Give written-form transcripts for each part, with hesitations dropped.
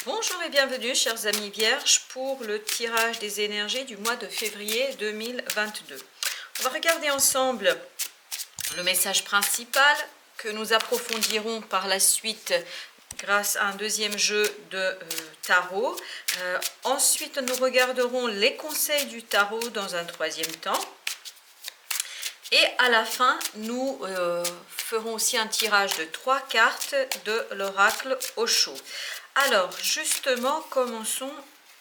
Bonjour et bienvenue chers amis vierges pour le tirage des énergies du mois de février 2022. On va regarder ensemble le message principal que nous approfondirons par la suite grâce à un deuxième jeu de tarot. Ensuite, nous regarderons les conseils du tarot dans un troisième temps. Et à la fin, nous ferons aussi un tirage de 3 cartes de l'oracle Osho. Alors, justement, commençons,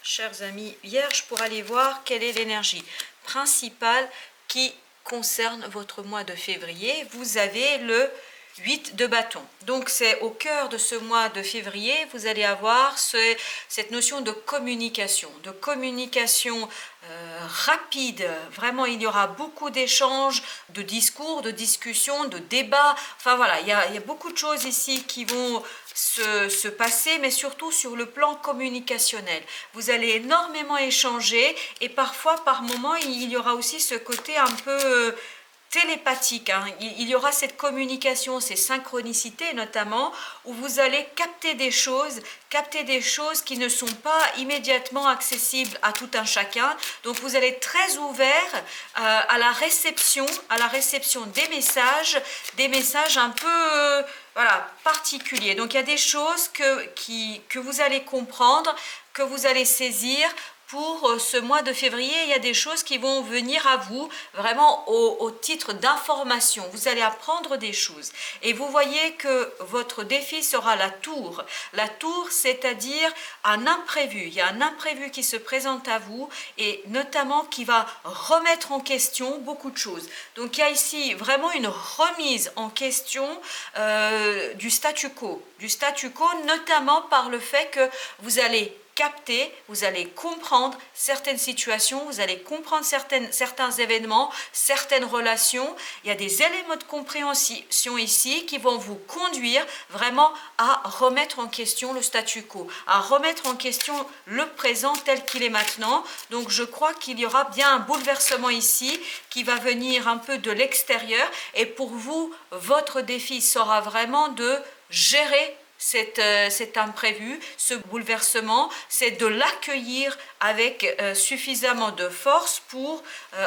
chers amis vierges, pour aller voir quelle est l'énergie principale qui concerne votre mois de février. Vous avez le 8 de bâton. Donc, c'est au cœur de ce mois de février, vous allez avoir cette notion de communication rapide. Vraiment, il y aura beaucoup d'échanges, de discours, de discussions, de débats. Enfin, voilà, il y a beaucoup de choses ici qui vont se passer, mais surtout sur le plan communicationnel. Vous allez énormément échanger et parfois, par moments, il y aura aussi ce côté un peu télépathique, hein. Il y aura cette communication, ces synchronicités notamment, où vous allez capter des choses qui ne sont pas immédiatement accessibles à tout un chacun. Donc vous allez être très ouvert à la réception des messages un peu voilà, particuliers. Donc il y a des choses que vous allez comprendre, que vous allez saisir. Pour ce mois de février, il y a des choses qui vont venir à vous vraiment au titre d'information. Vous allez apprendre des choses. Et vous voyez que votre défi sera la tour. La tour, c'est-à-dire un imprévu. Il y a un imprévu qui se présente à vous et notamment qui va remettre en question beaucoup de choses. Donc il y a ici vraiment une remise en question du statu quo. Notamment par le fait que vous allez capter, vous allez comprendre certaines situations, vous allez comprendre certains événements, certaines relations. Il y a des éléments de compréhension ici qui vont vous conduire vraiment à remettre en question le statu quo, à remettre en question le présent tel qu'il est maintenant. Donc je crois qu'il y aura bien un bouleversement ici qui va venir un peu de l'extérieur et pour vous, votre défi sera vraiment de gérer cet imprévu, ce bouleversement, c'est de l'accueillir avec suffisamment de force pour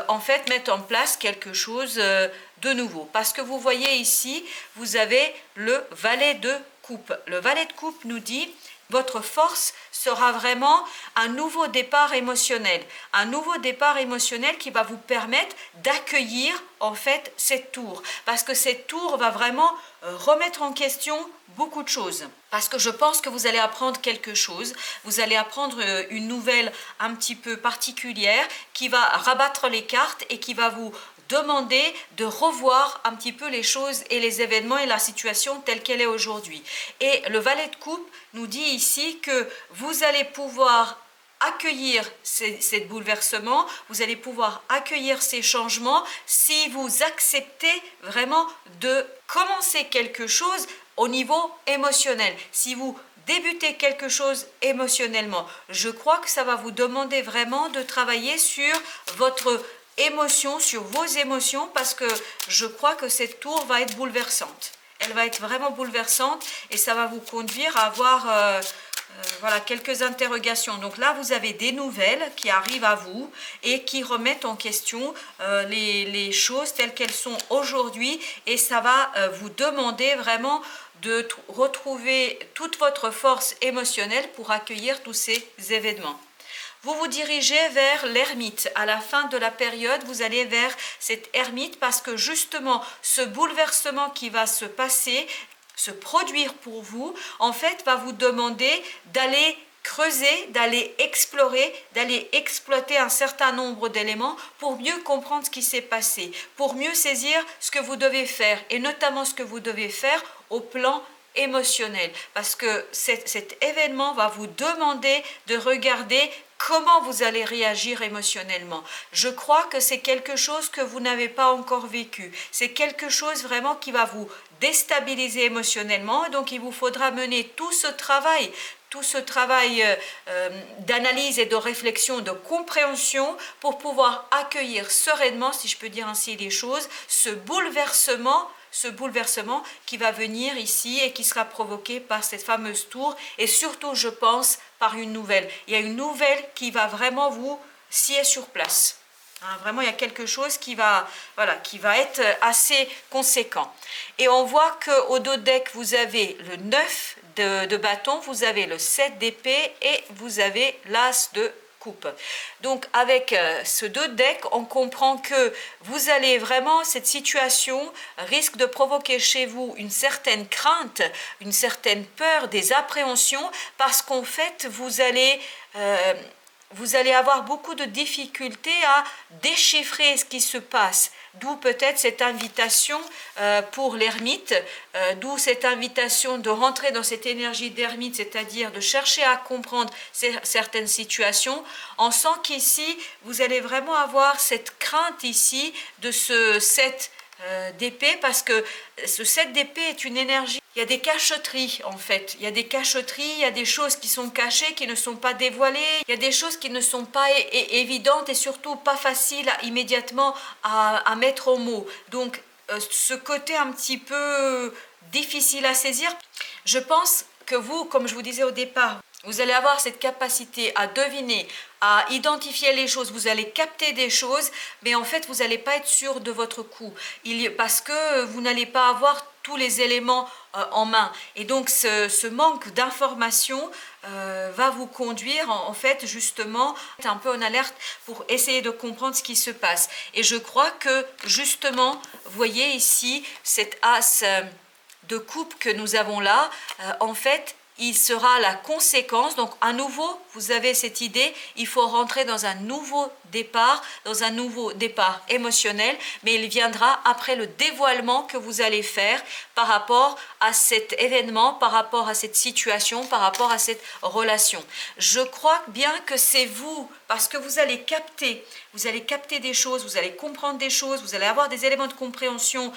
en fait mettre en place quelque chose de nouveau. Parce que vous voyez ici, vous avez le valet de coupe. Le valet de coupe nous dit votre force sera vraiment un nouveau départ émotionnel. Un nouveau départ émotionnel qui va vous permettre d'accueillir en fait cette tour. Parce que cette tour va vraiment remettre en question beaucoup de choses. Parce que je pense que vous allez apprendre quelque chose. Vous allez apprendre une nouvelle un petit peu particulière qui va rabattre les cartes et qui va vous demander de revoir un petit peu les choses et les événements et la situation telle qu'elle est aujourd'hui. Et le valet de coupe nous dit ici que vous allez pouvoir accueillir ces bouleversements, vous allez pouvoir accueillir ces changements si vous acceptez vraiment de commencer quelque chose au niveau émotionnel. Si vous débutez quelque chose émotionnellement, je crois que ça va vous demander vraiment de travailler sur votre émotion, sur vos émotions, parce que je crois que cette tour va être bouleversante. Elle va être vraiment bouleversante et ça va vous conduire à avoir voilà, quelques interrogations. Donc là, vous avez des nouvelles qui arrivent à vous et qui remettent en question les choses telles qu'elles sont aujourd'hui et ça va vous demander vraiment de retrouver toute votre force émotionnelle pour accueillir tous ces événements. Vous vous dirigez vers l'ermite. À la fin de la période, vous allez vers cette ermite parce que justement, ce bouleversement qui va se passer, se produire pour vous, en fait, va vous demander d'aller creuser, d'aller explorer, d'aller exploiter un certain nombre d'éléments pour mieux comprendre ce qui s'est passé, pour mieux saisir ce que vous devez faire et notamment ce que vous devez faire au plan émotionnel. Parce que cet événement va vous demander de regarder comment vous allez réagir émotionnellement. Je crois que c'est quelque chose que vous n'avez pas encore vécu. C'est quelque chose vraiment qui va vous déstabiliser émotionnellement. Et donc, il vous faudra mener tout ce travail d'analyse et de réflexion, de compréhension pour pouvoir accueillir sereinement, si je peux dire ainsi les choses, ce bouleversement ce bouleversement qui va venir ici et qui sera provoqué par cette fameuse tour et surtout, je pense, par une nouvelle. Il y a une nouvelle qui va vraiment vous scier sur place. Hein, vraiment, il y a quelque chose qui va, voilà, qui va être assez conséquent. Et on voit qu'au dos deck, vous avez le 9 de bâton, vous avez le 7 d'épée et vous avez l'as de coupe. Donc avec ce dos deck, on comprend que vous allez vraiment, cette situation risque de provoquer chez vous une certaine crainte, une certaine peur, des appréhensions, parce qu'en fait, vous allez avoir beaucoup de difficultés à déchiffrer ce qui se passe. D'où peut-être cette invitation pour l'ermite, d'où cette invitation de rentrer dans cette énergie d'ermite, c'est-à-dire de chercher à comprendre certaines situations. On sent qu'ici, vous allez vraiment avoir cette crainte ici de ce 7 d'épée, parce que ce 7 d'épée est une énergie. Il y a des cacheteries en fait, il y a des cacheteries, il y a des choses qui sont cachées, qui ne sont pas dévoilées, il y a des choses qui ne sont pas évidentes et surtout pas faciles immédiatement à mettre en mots. Donc ce côté un petit peu difficile à saisir, je pense que vous, comme je vous disais au départ, vous allez avoir cette capacité à deviner, à identifier les choses, vous allez capter des choses, mais en fait, vous n'allez pas être sûr de votre coup, parce que vous n'allez pas avoir tous les éléments en main. Et donc, ce manque d'information va vous conduire, en fait, justement, un peu en alerte pour essayer de comprendre ce qui se passe. Et je crois que, justement, vous voyez ici, cet as de coupe que nous avons là, en fait, il sera la conséquence. Donc à nouveau, vous avez cette idée, il faut rentrer dans un nouveau départ émotionnel, mais il viendra après le dévoilement que vous allez faire par rapport à cet événement, par rapport à cette situation, par rapport à cette relation. Je crois bien que c'est vous, parce que vous allez capter des choses, vous allez comprendre des choses, vous allez avoir des éléments de compréhension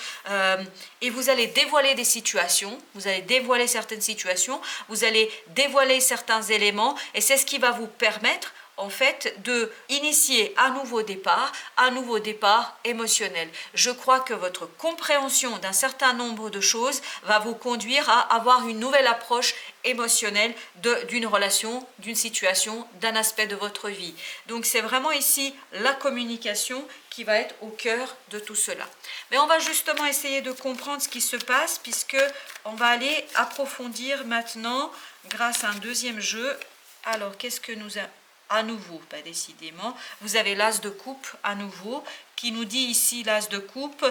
et vous allez dévoiler des situations, vous allez dévoiler certaines situations, vous allez dévoiler certains éléments et c'est ce qui va vous permettre en fait de initier un nouveau départ émotionnel. Je crois que votre compréhension d'un certain nombre de choses va vous conduire à avoir une nouvelle approche émotionnelle d'une relation, d'une situation, d'un aspect de votre vie. Donc c'est vraiment ici la communication qui va être au cœur de tout cela. Mais on va justement essayer de comprendre ce qui se passe puisque on va aller approfondir maintenant grâce à un deuxième jeu. Alors qu'est-ce que nous avons à nouveau, pas décidément, vous avez l'as de coupe à nouveau, qui nous dit ici l'as de coupe,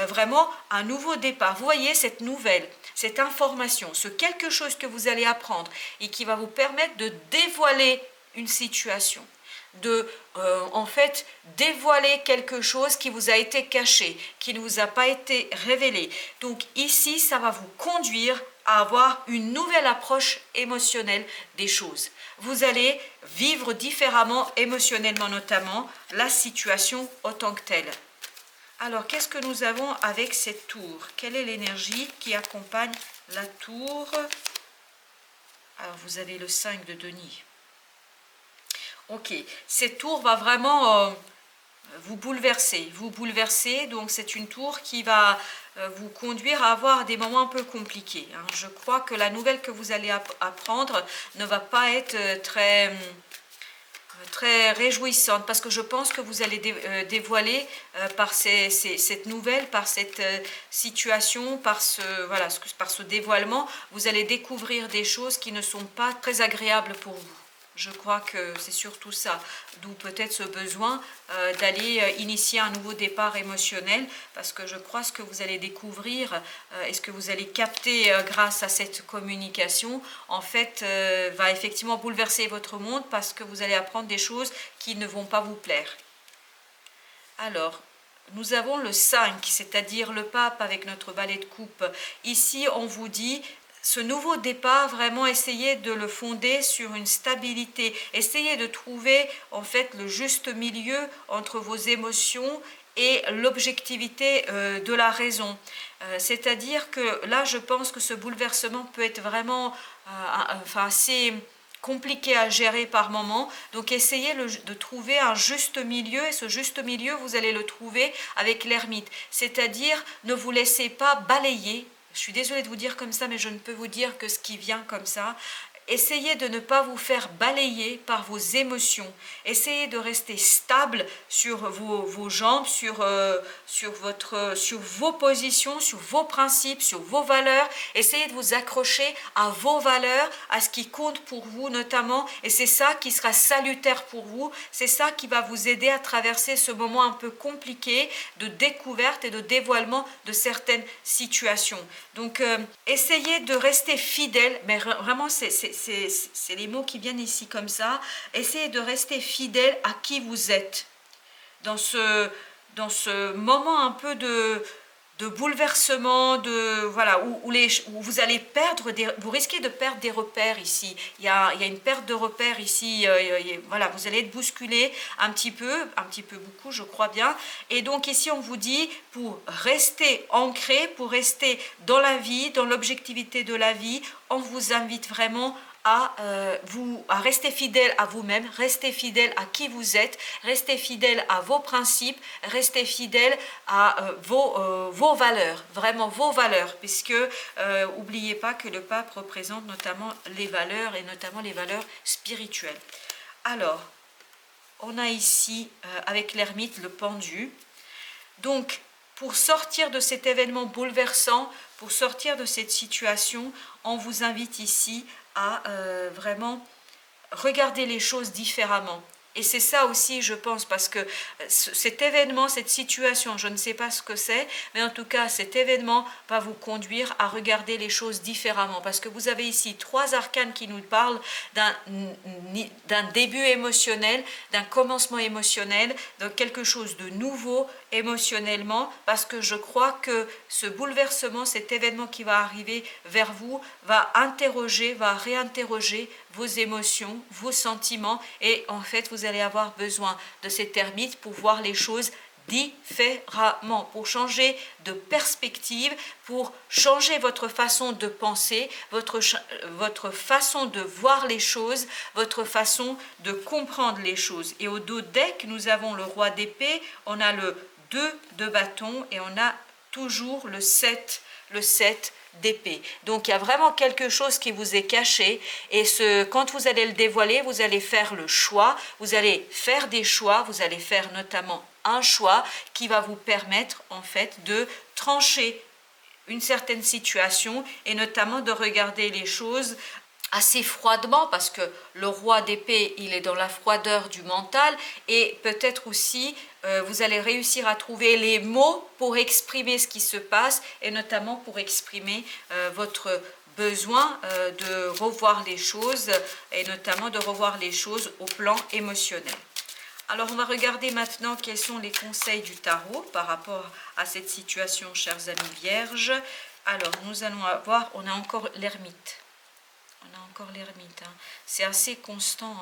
vraiment un nouveau départ. Vous voyez cette nouvelle, cette information, ce quelque chose que vous allez apprendre et qui va vous permettre de dévoiler une situation, de en fait dévoiler quelque chose qui vous a été caché, qui ne vous a pas été révélé. Donc ici, ça va vous conduire à avoir une nouvelle approche émotionnelle des choses. Vous allez vivre différemment, émotionnellement notamment, la situation autant que telle. Alors, qu'est-ce que nous avons avec cette tour? Quelle est l'énergie qui accompagne la tour? Alors, vous avez le 5 de denier. Ok, cette tour va vraiment vous bouleverser. Donc c'est une tour qui va vous conduire à avoir des moments un peu compliqués. Hein. Je crois que la nouvelle que vous allez apprendre ne va pas être très réjouissante parce que je pense que vous allez dévoiler par cette nouvelle, par cette situation, par ce dévoilement, vous allez découvrir des choses qui ne sont pas très agréables pour vous. Je crois que c'est surtout ça, d'où peut-être ce besoin d'aller initier un nouveau départ émotionnel, parce que je crois ce que vous allez découvrir et ce que vous allez capter grâce à cette communication, en fait, va effectivement bouleverser votre monde, parce que vous allez apprendre des choses qui ne vont pas vous plaire. Alors, nous avons le 5, c'est-à-dire le pape avec notre balai de coupe. Ici, on vous dit... Ce nouveau départ, vraiment essayez de le fonder sur une stabilité. Essayez de trouver en fait le juste milieu entre vos émotions et l'objectivité de la raison. C'est-à-dire que là, je pense que ce bouleversement peut être vraiment assez compliqué à gérer par moment. Donc essayez de trouver un juste milieu, et ce juste milieu, vous allez le trouver avec l'ermite. C'est-à-dire, ne vous laissez pas balayer. Je suis désolée de vous dire comme ça, mais je ne peux vous dire que ce qui vient comme ça. Essayez de ne pas vous faire balayer par vos émotions. Essayez de rester stable sur vos jambes, sur vos positions, sur vos principes, sur vos valeurs. Essayez de vous accrocher à vos valeurs, à ce qui compte pour vous notamment. Et c'est ça qui sera salutaire pour vous. C'est ça qui va vous aider à traverser ce moment un peu compliqué de découverte et de dévoilement de certaines situations. Donc, essayez de rester fidèle, mais vraiment, c'est les mots qui viennent ici comme ça. Essayez de rester fidèle à qui vous êtes. Dans ce moment un peu de bouleversement, voilà, où vous allez vous risquez de perdre des repères ici. Il y a une perte de repères ici. Voilà, vous allez être bousculé un petit peu beaucoup, je crois bien. Et donc ici, on vous dit, pour rester ancré, pour rester dans la vie, dans l'objectivité de la vie, on vous invite vraiment à rester fidèle à vous-même, rester fidèle à qui vous êtes, rester fidèle à vos principes, rester fidèle à vos valeurs, vraiment vos valeurs, puisque n'oubliez pas que le pape représente notamment les valeurs, et notamment les valeurs spirituelles. Alors, on a ici, avec l'ermite, le pendu. Donc, pour sortir de cet événement bouleversant, pour sortir de cette situation, on vous invite ici à vraiment regarder les choses différemment. Et c'est ça aussi, je pense, parce que cet événement, cette situation, je ne sais pas ce que c'est, mais en tout cas, cet événement va vous conduire à regarder les choses différemment. Parce que vous avez ici 3 arcanes qui nous parlent d'un début émotionnel, d'un commencement émotionnel, de quelque chose de nouveau émotionnellement, parce que je crois que ce bouleversement, cet événement qui va arriver vers vous, va réinterroger vos émotions, vos sentiments, et en fait, vous allez avoir besoin de cet ermite pour voir les choses différemment, pour changer de perspective, pour changer votre façon de penser, votre façon de voir les choses, votre façon de comprendre les choses. Et au dos deck, nous avons le roi d'épée, on a le 2 de bâton, et on a toujours le 7 d'épée. Donc il y a vraiment quelque chose qui vous est caché, et quand vous allez le dévoiler, vous allez faire le choix, vous allez faire des choix, vous allez faire notamment un choix qui va vous permettre en fait de trancher une certaine situation, et notamment de regarder les choses assez froidement, parce que le roi d'épée, il est dans la froideur du mental, et peut-être aussi vous allez réussir à trouver les mots pour exprimer ce qui se passe, et notamment pour exprimer votre besoin de revoir les choses, et notamment de revoir les choses au plan émotionnel. Alors on va regarder maintenant quels sont les conseils du tarot par rapport à cette situation, chers amis vierges. Alors nous allons avoir, on a encore l'ermite. C'est assez constant.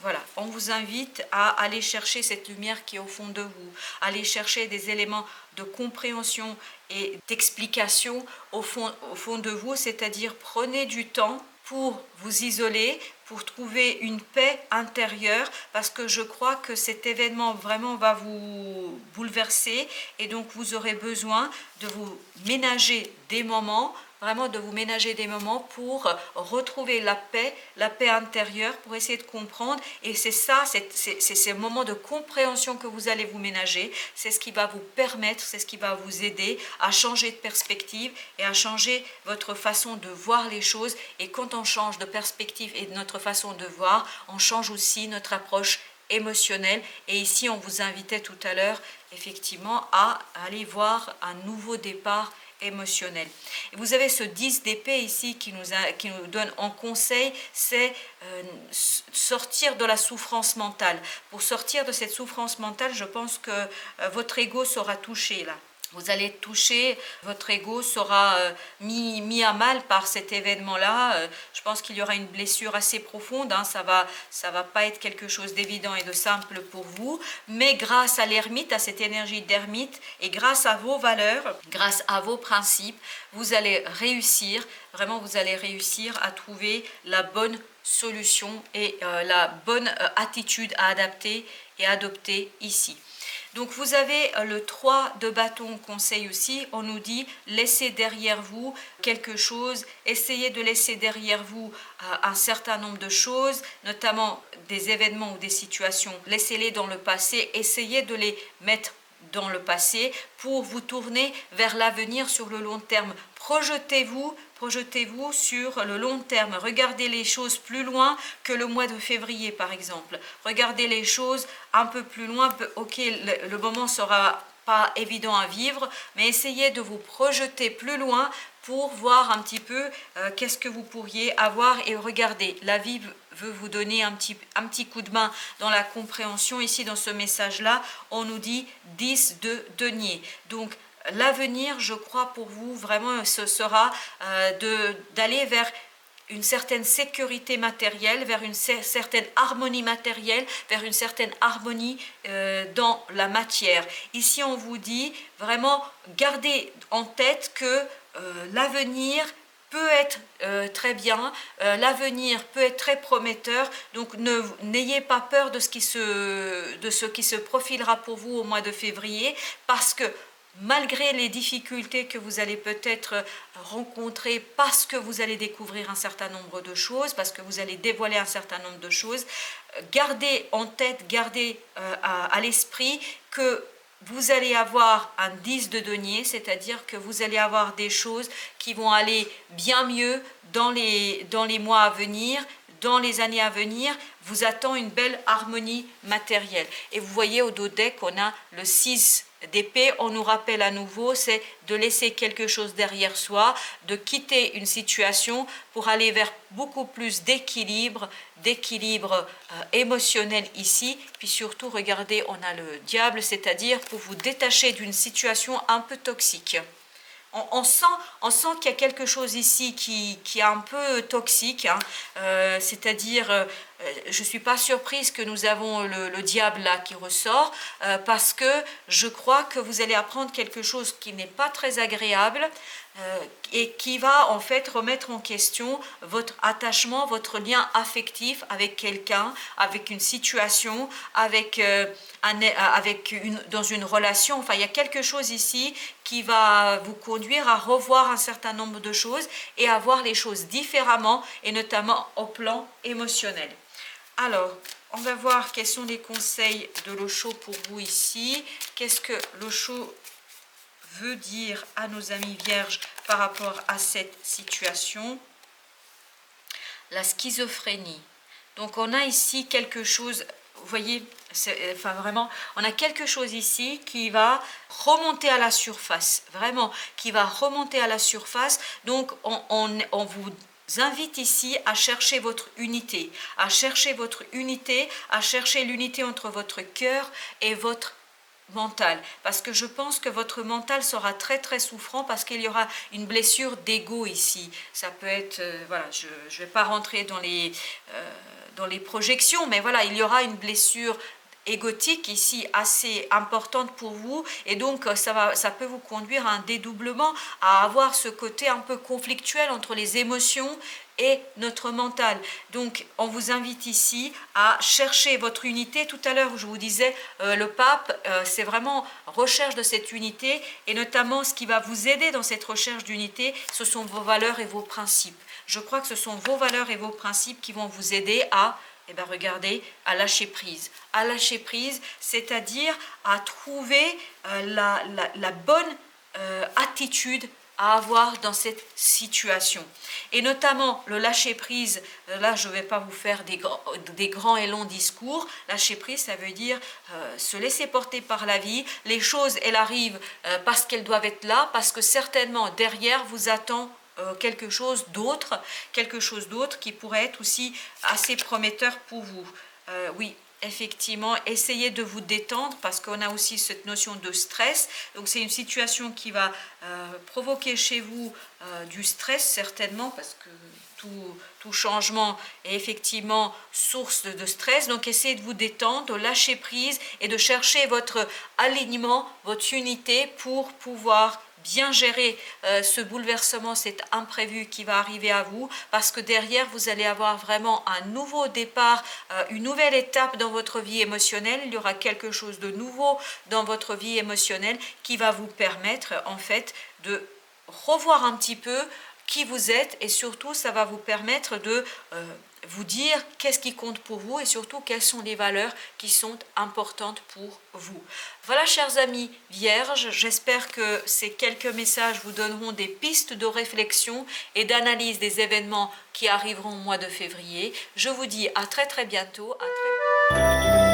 Voilà, on vous invite à aller chercher cette lumière qui est au fond de vous, aller chercher des éléments de compréhension et d'explication au fond de vous, c'est-à-dire prenez du temps pour vous isoler, pour trouver une paix intérieure, parce que je crois que cet événement vraiment va vous bouleverser, et donc vous aurez besoin de vous ménager des moments, vraiment de vous ménager des moments pour retrouver la paix intérieure, pour essayer de comprendre. Et c'est ça, c'est ces moments de compréhension que vous allez vous ménager. C'est ce qui va vous permettre, c'est ce qui va vous aider à changer de perspective et à changer votre façon de voir les choses. Et quand on change de perspective et de notre façon de voir, on change aussi notre approche émotionnelle. Et ici, on vous invitait tout à l'heure, effectivement, à aller voir un nouveau départ émotionnel. Et vous avez ce 10 d'épée ici qui nous donne en conseil, c'est sortir de la souffrance mentale. Pour sortir de cette souffrance mentale, je pense que votre ego sera touché là. Vous allez être touché, votre ego sera mis à mal par cet événement-là. Je pense qu'il y aura une blessure assez profonde. Ça va pas être quelque chose d'évident et de simple pour vous. Mais grâce à l'ermite, à cette énergie d'ermite, et grâce à vos valeurs, grâce à vos principes, vous allez réussir, vraiment vous allez réussir à trouver la bonne solution et la bonne attitude à adapter et adopter ici. Donc vous avez le 3 de bâton conseil aussi, on nous dit laissez derrière vous quelque chose, essayez de laisser derrière vous un certain nombre de choses, notamment des événements ou des situations, laissez-les dans le passé, essayez de les mettre dans le passé pour vous tourner vers l'avenir sur le long terme. Projetez-vous sur le long terme. Regardez les choses plus loin que le mois de février, par exemple. Regardez les choses un peu plus loin. Ok, le moment sera pas évident à vivre, mais essayez de vous projeter plus loin pour voir un petit peu qu'est-ce que vous pourriez avoir. Et regardez, la vie veut vous donner un petit coup de main dans la compréhension. Ici, dans ce message-là, on nous dit 10 de denier. Donc, l'avenir, je crois, pour vous, vraiment, ce sera d'aller vers une certaine sécurité matérielle, vers une certaine harmonie matérielle, vers une certaine harmonie dans la matière. Ici, on vous dit vraiment, gardez en tête que l'avenir peut être très bien, l'avenir peut être très prometteur, donc n'ayez pas peur de ce qui se profilera pour vous au mois de février, parce que malgré les difficultés que vous allez peut-être rencontrer parce que vous allez découvrir un certain nombre de choses, parce que vous allez dévoiler un certain nombre de choses, gardez en tête, gardez à l'esprit que vous allez avoir un 10 de denier, c'est-à-dire que vous allez avoir des choses qui vont aller bien mieux dans les mois à venir, dans les années à venir. Vous attend une belle harmonie matérielle. Et vous voyez au dos deck, on a le 6 d'épée. On nous rappelle à nouveau, c'est de laisser quelque chose derrière soi, de quitter une situation pour aller vers beaucoup plus d'équilibre émotionnel ici. Puis surtout, regardez, on a le diable, c'est-à-dire pour vous détacher d'une situation un peu toxique. On sent qu'il y a quelque chose ici qui est un peu toxique, hein. C'est-à-dire, je ne suis pas surprise que nous avons le diable là qui ressort, parce que je crois que vous allez apprendre quelque chose qui n'est pas très agréable, et qui va en fait remettre en question votre attachement, votre lien affectif avec quelqu'un, avec une situation, dans une relation. Enfin, il y a quelque chose ici qui va vous conduire à revoir un certain nombre de choses et à voir les choses différemment, et notamment au plan émotionnel. Alors, on va voir quels sont les conseils de l'Osho pour vous ici. Qu'est-ce que l'Osho veut dire à nos amis vierges par rapport à cette situation? La schizophrénie. Donc on a ici quelque chose, vous voyez, enfin vraiment, on a quelque chose ici qui va remonter à la surface, vraiment, qui va remonter à la surface. Donc on vous invite ici à chercher votre unité, à chercher l'unité entre votre cœur et votre mental, parce que je pense que votre mental sera très très souffrant, parce qu'il y aura une blessure d'ego ici. Ça peut être, voilà, je ne vais pas rentrer dans les projections, mais voilà, il y aura une blessure égotique ici assez importante pour vous, et donc ça peut vous conduire à un dédoublement, à avoir ce côté un peu conflictuel entre les émotions et notre mental. Donc on vous invite ici à chercher votre unité. Tout à l'heure je vous disais, le pape, c'est vraiment recherche de cette unité, et notamment ce qui va vous aider dans cette recherche d'unité, ce sont vos valeurs et vos principes. Je crois que ce sont vos valeurs et vos principes qui vont vous aider à, regardez, à lâcher prise. À lâcher prise, c'est-à-dire à trouver la bonne attitude à avoir dans cette situation. Et notamment le lâcher prise, là je ne vais pas vous faire des grands et longs discours. Lâcher prise, ça veut dire se laisser porter par la vie. Les choses, elles arrivent parce qu'elles doivent être là, parce que certainement derrière vous attend quelque chose d'autre qui pourrait être aussi assez prometteur pour vous. Oui, effectivement, essayez de vous détendre, parce qu'on a aussi cette notion de stress. Donc c'est une situation qui va provoquer chez vous du stress certainement, parce que tout changement est effectivement source de stress. Donc essayez de vous détendre, de lâcher prise et de chercher votre alignement, votre unité pour pouvoir bien gérer ce bouleversement, cet imprévu qui va arriver à vous, parce que derrière, vous allez avoir vraiment un nouveau départ, une nouvelle étape dans votre vie émotionnelle. Il y aura quelque chose de nouveau dans votre vie émotionnelle qui va vous permettre en fait de revoir un petit peu qui vous êtes, et surtout ça va vous permettre de vous dire qu'est-ce qui compte pour vous et surtout quelles sont les valeurs qui sont importantes pour vous. Voilà, chers amis vierges, j'espère que ces quelques messages vous donneront des pistes de réflexion et d'analyse des événements qui arriveront au mois de février. Je vous dis à très bientôt. À très...